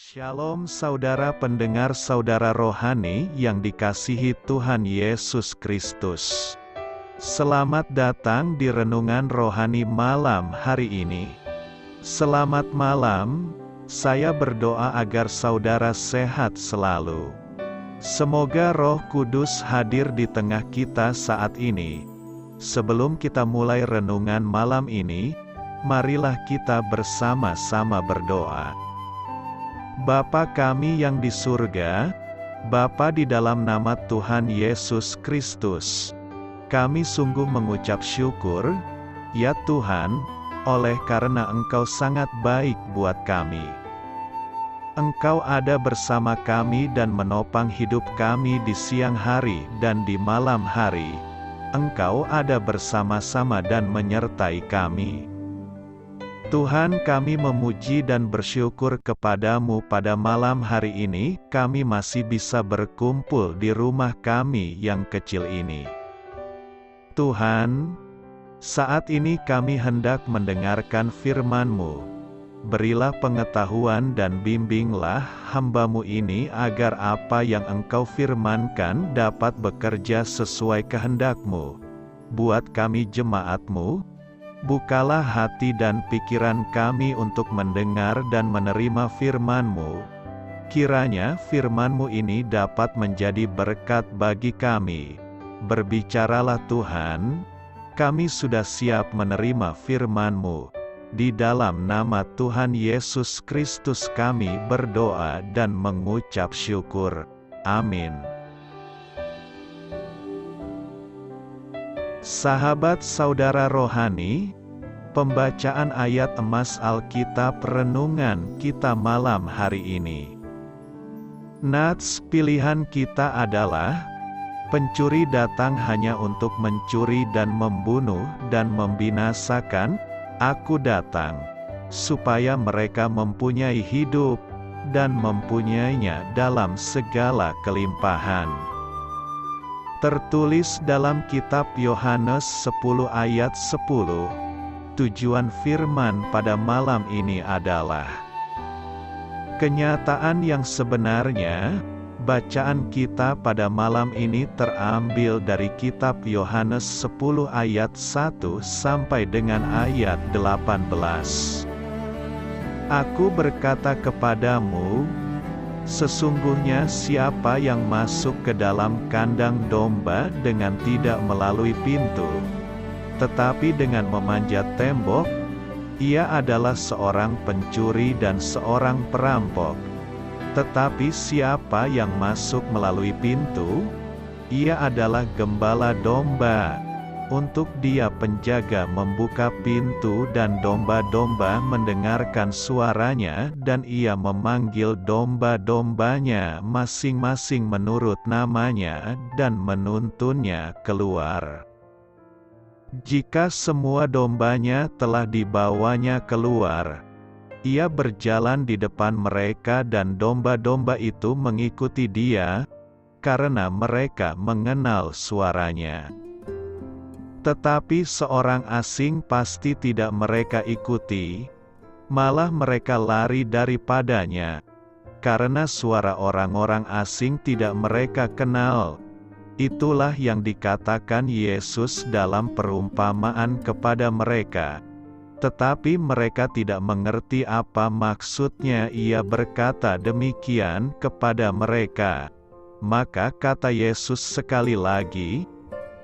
Shalom saudara pendengar saudara rohani yang dikasihi Tuhan Yesus Kristus. Selamat datang di renungan rohani malam hari ini. Selamat malam, saya berdoa agar saudara sehat selalu. Semoga Roh Kudus hadir di tengah kita saat ini. Sebelum kita mulai renungan malam ini, marilah kita bersama-sama berdoa. Bapa kami yang di surga, Bapa di dalam nama Tuhan Yesus Kristus, kami sungguh mengucap syukur, ya Tuhan, oleh karena Engkau sangat baik buat kami. Engkau ada bersama kami dan menopang hidup kami di siang hari dan di malam hari. Engkau ada bersama-sama dan menyertai kami. Tuhan, kami memuji dan bersyukur kepadamu pada malam hari ini, kami masih bisa berkumpul di rumah kami yang kecil ini. Tuhan, saat ini kami hendak mendengarkan firman-Mu. Berilah pengetahuan dan bimbinglah hamba-Mu ini agar apa yang Engkau firmankan dapat bekerja sesuai kehendak-Mu. Buat kami jemaat-Mu, bukalah hati dan pikiran kami untuk mendengar dan menerima firman-Mu. Kiranya firman-Mu ini dapat menjadi berkat bagi kami. Berbicaralah Tuhan, kami sudah siap menerima firman-Mu. Di dalam nama Tuhan Yesus Kristus kami berdoa dan mengucap syukur. Amin. Sahabat saudara rohani, pembacaan ayat emas Alkitab renungan kita malam hari ini. Nats pilihan kita adalah, pencuri datang hanya untuk mencuri dan membunuh dan membinasakan, aku datang, supaya mereka mempunyai hidup, dan mempunyainya dalam segala kelimpahan. Tertulis dalam kitab Yohanes 10 ayat 10. Tujuan firman pada malam ini adalah kenyataan yang sebenarnya. Bacaan kita pada malam ini terambil dari kitab Yohanes 10 ayat 1 sampai dengan ayat 18. Aku berkata kepadamu, sesungguhnya siapa yang masuk ke dalam kandang domba dengan tidak melalui pintu, tetapi dengan memanjat tembok, ia adalah seorang pencuri dan seorang perampok. Tetapi siapa yang masuk melalui pintu, ia adalah gembala domba. Untuk dia penjaga membuka pintu dan domba-domba mendengarkan suaranya dan ia memanggil domba-dombanya masing-masing menurut namanya dan menuntunnya keluar. Jika semua dombanya telah dibawanya keluar, ia berjalan di depan mereka dan domba-domba itu mengikuti dia, karena mereka mengenal suaranya. Tetapi seorang asing pasti tidak mereka ikuti, malah mereka lari daripadanya, karena suara orang-orang asing tidak mereka kenal. Itulah yang dikatakan Yesus dalam perumpamaan kepada mereka. Tetapi mereka tidak mengerti apa maksudnya ia berkata demikian kepada mereka. Maka kata Yesus sekali lagi,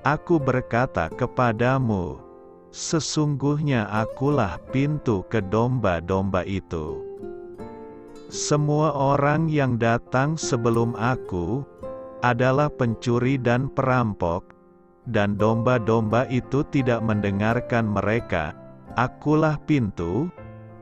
aku berkata kepadamu, sesungguhnya akulah pintu ke domba-domba itu. Semua orang yang datang sebelum aku, adalah pencuri dan perampok, dan domba-domba itu tidak mendengarkan mereka. Akulah pintu,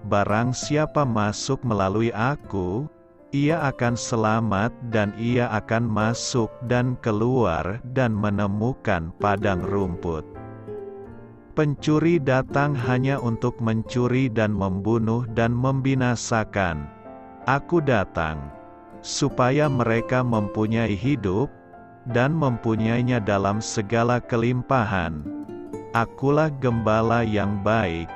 barang siapa masuk melalui aku, ia akan selamat dan ia akan masuk dan keluar dan menemukan padang rumput. Pencuri datang hanya untuk mencuri dan membunuh dan membinasakan. Aku datang, supaya mereka mempunyai hidup, dan mempunyainya dalam segala kelimpahan. Akulah gembala yang baik,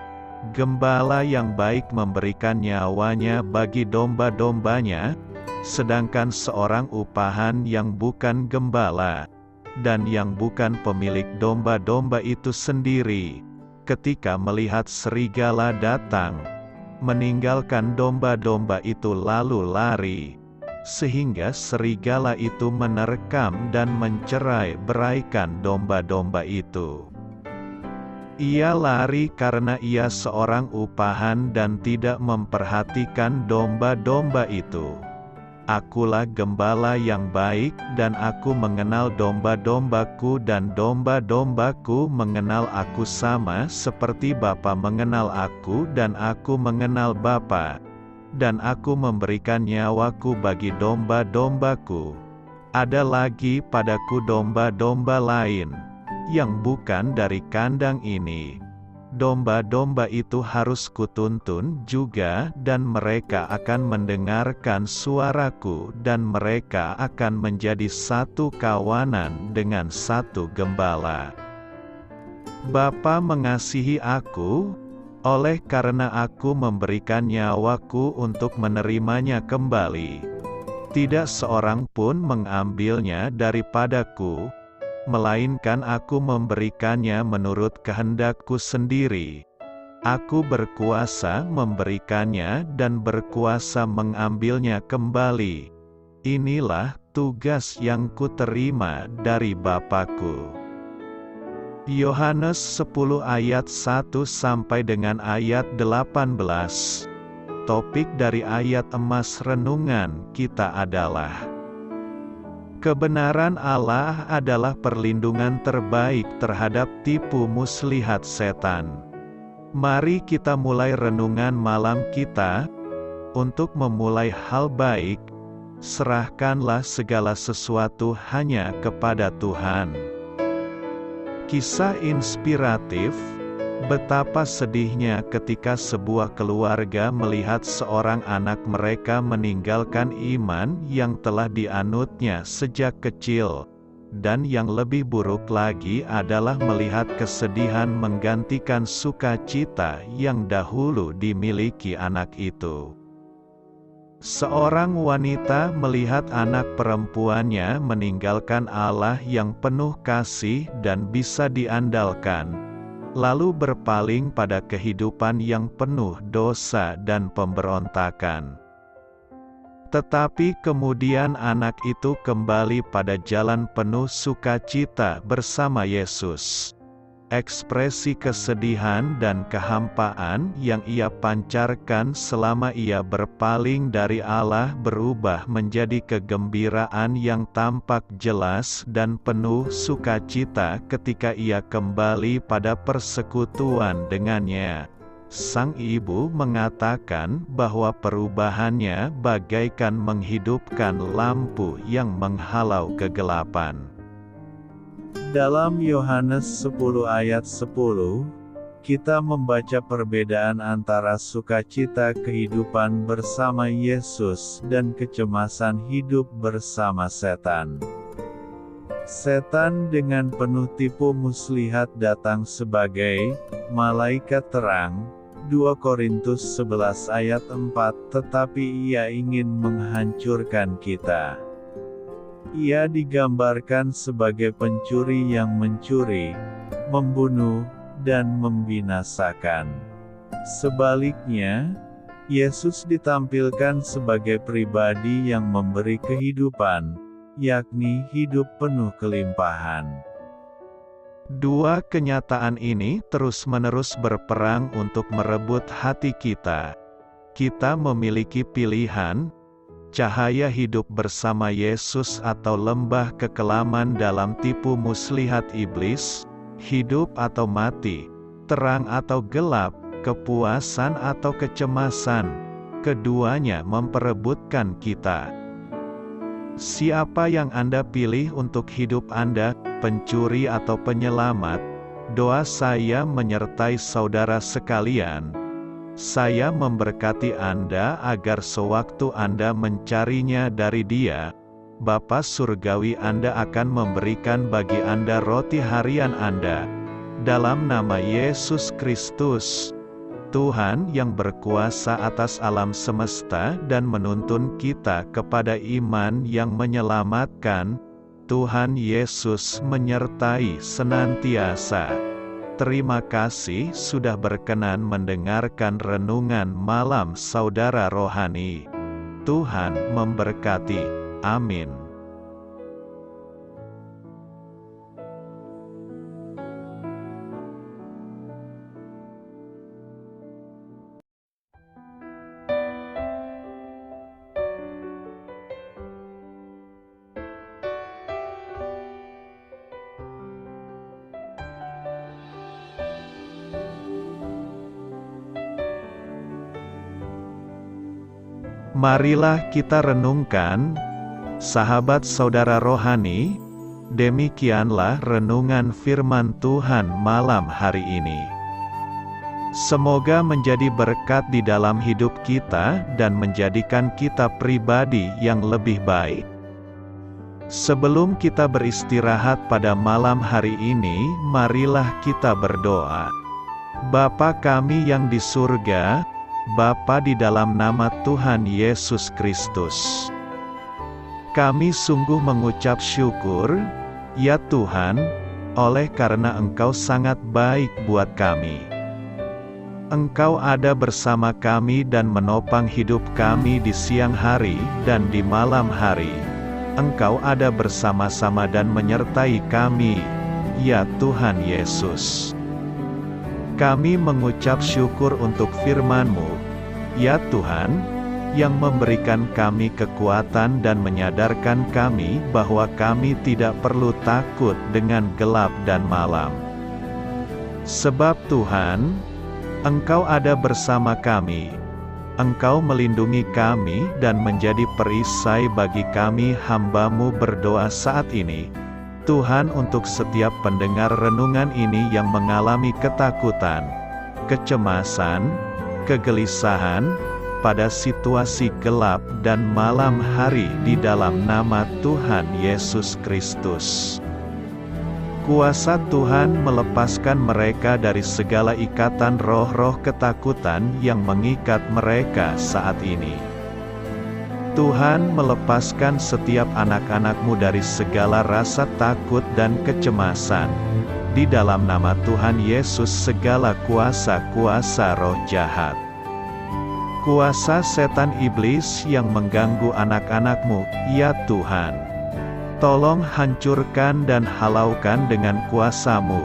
Gembala yang baik memberikan nyawanya bagi domba-dombanya, sedangkan seorang upahan yang bukan gembala, dan yang bukan pemilik domba-domba itu sendiri, ketika melihat serigala datang, meninggalkan domba-domba itu lalu lari, sehingga serigala itu menerkam dan mencerai-beraikan domba-domba itu. Ia lari karena ia seorang upahan dan tidak memperhatikan domba-domba itu. Akulah gembala yang baik, dan aku mengenal domba-dombaku dan domba-dombaku mengenal aku, sama seperti Bapa mengenal aku dan aku mengenal Bapa. Dan aku memberikan nyawaku bagi domba-dombaku. Ada lagi padaku domba-domba lain, yang bukan dari kandang ini. Domba-domba itu harus kutuntun juga, dan mereka akan mendengarkan suaraku, dan mereka akan menjadi satu kawanan dengan satu gembala. Bapa mengasihi aku, oleh karena aku memberikan nyawaku untuk menerimanya kembali. Tidak seorang pun mengambilnya daripadaku, melainkan aku memberikannya menurut kehendakku sendiri. Aku berkuasa memberikannya dan berkuasa mengambilnya kembali. Inilah tugas yang kuterima dari Bapakku. Yohanes 10 ayat 1 sampai dengan ayat 18. Topik dari ayat emas renungan kita adalah: kebenaran Allah adalah perlindungan terbaik terhadap tipu muslihat setan. Mari kita mulai renungan malam kita. Untuk memulai hal baik, serahkanlah segala sesuatu hanya kepada Tuhan. Kisah inspiratif. Betapa sedihnya ketika sebuah keluarga melihat seorang anak mereka meninggalkan iman yang telah dianutnya sejak kecil. Dan yang lebih buruk lagi adalah melihat kesedihan menggantikan sukacita yang dahulu dimiliki anak itu. Seorang wanita melihat anak perempuannya meninggalkan Allah yang penuh kasih dan bisa diandalkan, lalu berpaling pada kehidupan yang penuh dosa dan pemberontakan. Tetapi kemudian anak itu kembali pada jalan penuh sukacita bersama Yesus. Ekspresi kesedihan dan kehampaan yang ia pancarkan selama ia berpaling dari Allah berubah menjadi kegembiraan yang tampak jelas dan penuh sukacita ketika ia kembali pada persekutuan dengannya. Sang ibu mengatakan bahwa perubahannya bagaikan menghidupkan lampu yang menghalau kegelapan. Dalam Yohanes 10 ayat 10, kita membaca perbedaan antara sukacita kehidupan bersama Yesus dan kecemasan hidup bersama setan. Setan dengan penuh tipu muslihat datang sebagai malaikat terang, 2 Korintus 11 ayat 4, tetapi ia ingin menghancurkan kita. Ia digambarkan sebagai pencuri yang mencuri, membunuh, dan membinasakan. Sebaliknya, Yesus ditampilkan sebagai pribadi yang memberi kehidupan, yakni hidup penuh kelimpahan. Dua kenyataan ini terus-menerus berperang untuk merebut hati kita. Kita memiliki pilihan: cahaya hidup bersama Yesus atau lembah kekelaman dalam tipu muslihat iblis, hidup atau mati, terang atau gelap, kepuasan atau kecemasan. Keduanya memperebutkan kita. Siapa yang Anda pilih untuk hidup Anda, pencuri atau penyelamat? Doa saya menyertai saudara sekalian. Saya memberkati Anda agar sewaktu Anda mencarinya dari Dia, Bapa Surgawi Anda akan memberikan bagi Anda roti harian Anda. Dalam nama Yesus Kristus. Tuhan yang berkuasa atas alam semesta dan menuntun kita kepada iman yang menyelamatkan, Tuhan Yesus menyertai senantiasa. Terima kasih sudah berkenan mendengarkan renungan malam saudara rohani. Tuhan memberkati. Amin. Marilah kita renungkan, sahabat saudara rohani, demikianlah renungan firman Tuhan malam hari ini. Semoga menjadi berkat di dalam hidup kita dan menjadikan kita pribadi yang lebih baik. Sebelum kita beristirahat pada malam hari ini, marilah kita berdoa. Bapa kami yang di surga, Bapa di dalam nama Tuhan Yesus Kristus, kami sungguh mengucap syukur, ya Tuhan, oleh karena Engkau sangat baik buat kami. Engkau ada bersama kami dan menopang hidup kami di siang hari dan di malam hari. Engkau ada bersama-sama dan menyertai kami, ya Tuhan Yesus. Kami mengucap syukur untuk firman-Mu, ya Tuhan, yang memberikan kami kekuatan dan menyadarkan kami bahwa kami tidak perlu takut dengan gelap dan malam. Sebab Tuhan, Engkau ada bersama kami. Engkau melindungi kami dan menjadi perisai bagi kami hamba-Mu berdoa saat ini. Tuhan, untuk setiap pendengar renungan ini yang mengalami ketakutan, kecemasan, kegelisahan, pada situasi gelap dan malam hari di dalam nama Tuhan Yesus Kristus. Kuasa Tuhan melepaskan mereka dari segala ikatan roh-roh ketakutan yang mengikat mereka saat ini. Tuhan melepaskan setiap anak-anak-Mu dari segala rasa takut dan kecemasan. Di dalam nama Tuhan Yesus segala kuasa-kuasa roh jahat, kuasa setan iblis yang mengganggu anak-anak-Mu, ya Tuhan, tolong hancurkan dan halaukan dengan kuasa-Mu.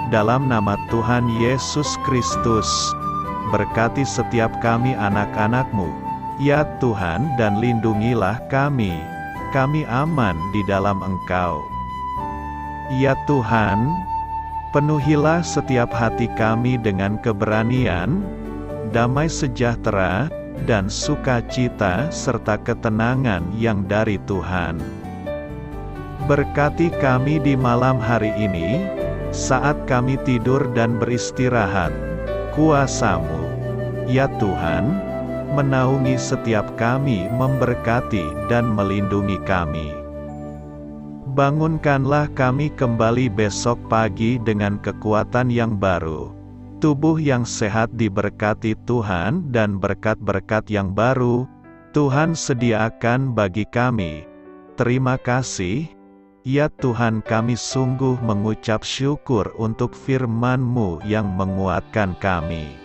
Dalam nama Tuhan Yesus Kristus, berkati setiap kami anak-anak-Mu, ya Tuhan, dan lindungilah kami aman di dalam Engkau. Ya Tuhan, penuhilah setiap hati kami dengan keberanian, damai sejahtera, dan sukacita serta ketenangan yang dari Tuhan. Berkati kami di malam hari ini, saat kami tidur dan beristirahat. Kuasa-Mu, ya Tuhan, menaungi setiap kami, memberkati dan melindungi kami. Bangunkanlah kami kembali besok pagi dengan kekuatan yang baru, tubuh yang sehat diberkati Tuhan, dan berkat-berkat yang baru Tuhan sediakan bagi kami. Terima kasih, ya Tuhan, kami sungguh mengucap syukur untuk firman-Mu yang menguatkan kami.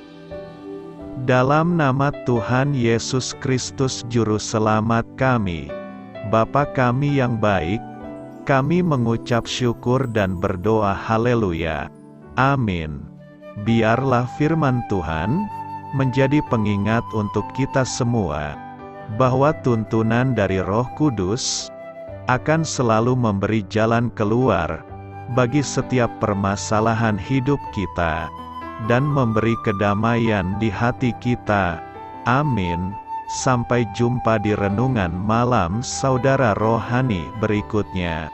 Dalam nama Tuhan Yesus Kristus Juru Selamat kami, Bapa kami yang baik, kami mengucap syukur dan berdoa haleluya. Amin. Biarlah firman Tuhan menjadi pengingat untuk kita semua, bahwa tuntunan dari Roh Kudus akan selalu memberi jalan keluar bagi setiap permasalahan hidup kita, dan memberi kedamaian di hati kita. Amin. Sampai jumpa di renungan malam saudara rohani berikutnya.